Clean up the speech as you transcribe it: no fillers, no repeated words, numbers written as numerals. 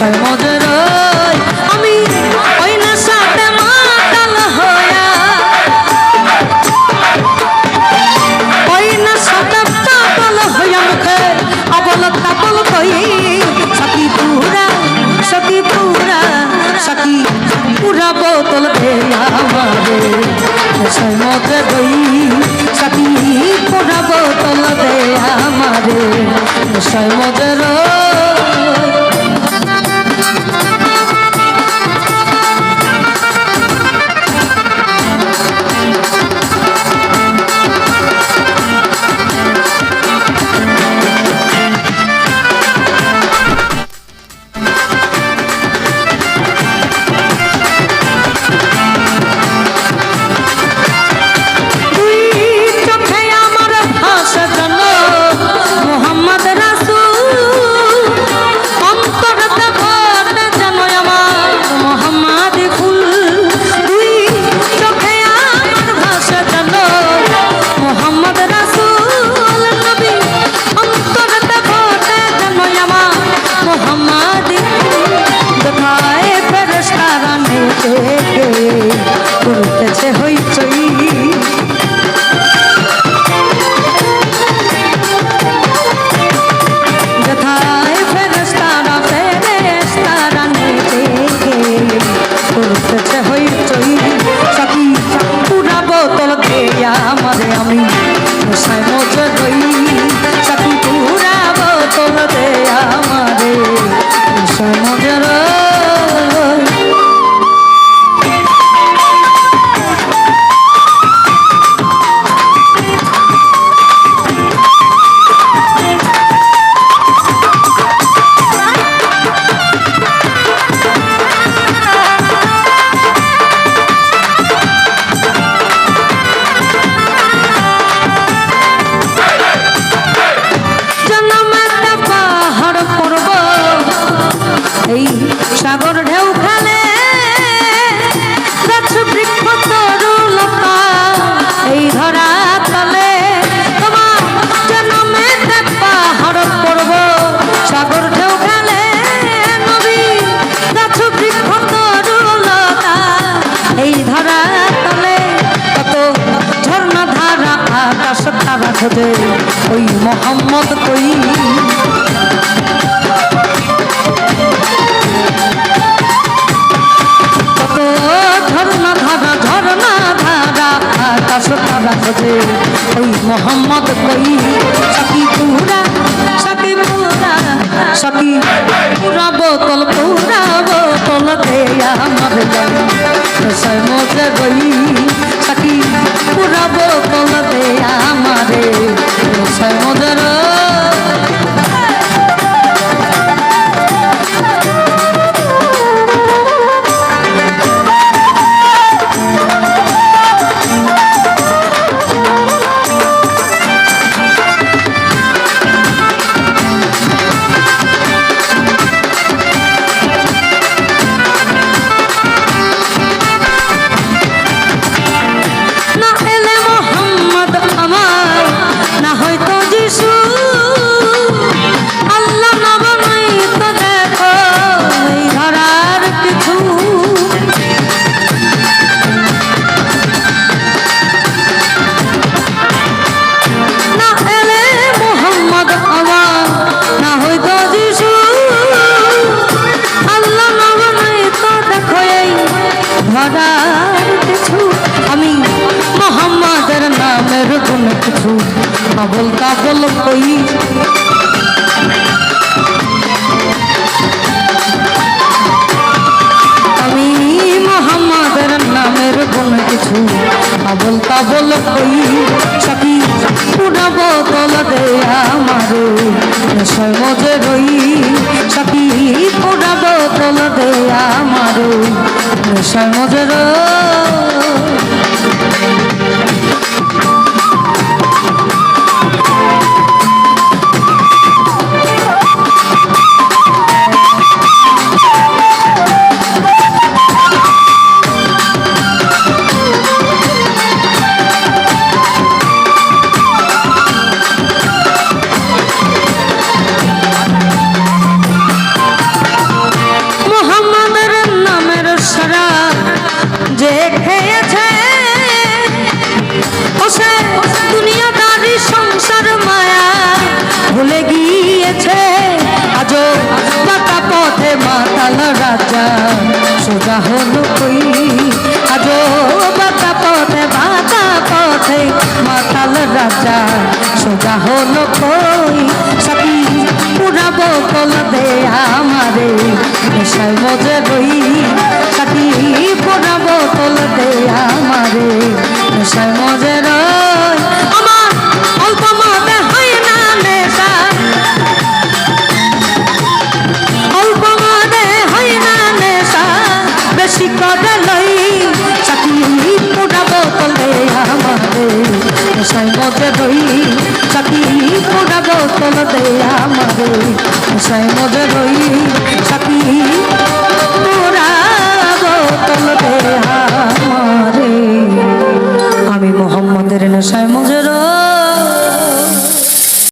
নেশায় মজে রই আমি ওই নেশাতে মাতাল হইয়া ওই নেশাতে পাগল হইয়া মুখে আবল তাবল কই সখী পুরা বোতল দে আমারে নেশায় মজে রই সখী পুরা বোতল দে আমারে নেশায় মজে রই করতেছে হইচই যথায় ফেরেশতারা নেচে করতেছে হইচই সখী পুরা বোতল দেয়া আমারে আমি নেশায় মজে রই সখী পুরা বোতল দেয়া আমারে নেশায় মজে রই সাগর ঢেউ খেলে গাছ বৃক্ষ তরুলতা এই ধরা তলে তোমার জন্মে পাহাড় পর্ব সাগর ঢেউ খেলে নবী গাছ বৃক্ষ তরুলতা এই ধরা তলে কত ঝর্ণা ধারা আকাশ তারা খোঁজে ওই মোহাম্মদ কই ওই মোহাম্মদ কই সখী পুরা বোতল দে আমার নেশায় মজে রই সখী পুরা বোতল দে আমারে নেশায় মজে রই আমি মোহাম্মদের নামের গুণ কিছু আবল তাবল কই আমি মোহাম্মদের নামের গুণ কিছু আবল তাবল কই সখী পুরা বোতল দে আমারে নেশায় মজে রই সখী পুরা বোতল দে আমারে নেশায় মজে রই রাজা সোজা হলো কই আজো বাতা পথে মাতাল রাজা সোজা হলো কই সাথী পুরা বোতল দে আমারে নেশায় মজে রই সাথী পুরা বোতল দে আমারে নেশায় মজে রই আমার অল্প মতে হয় না নেশা অল্প মতে হয় না নেশা বেশি করে লই সাথী পুরা বোতল দে আমারে নেশায় মজে রই সাথী পুরা বোতল দে আমারে নেশায় মজে রই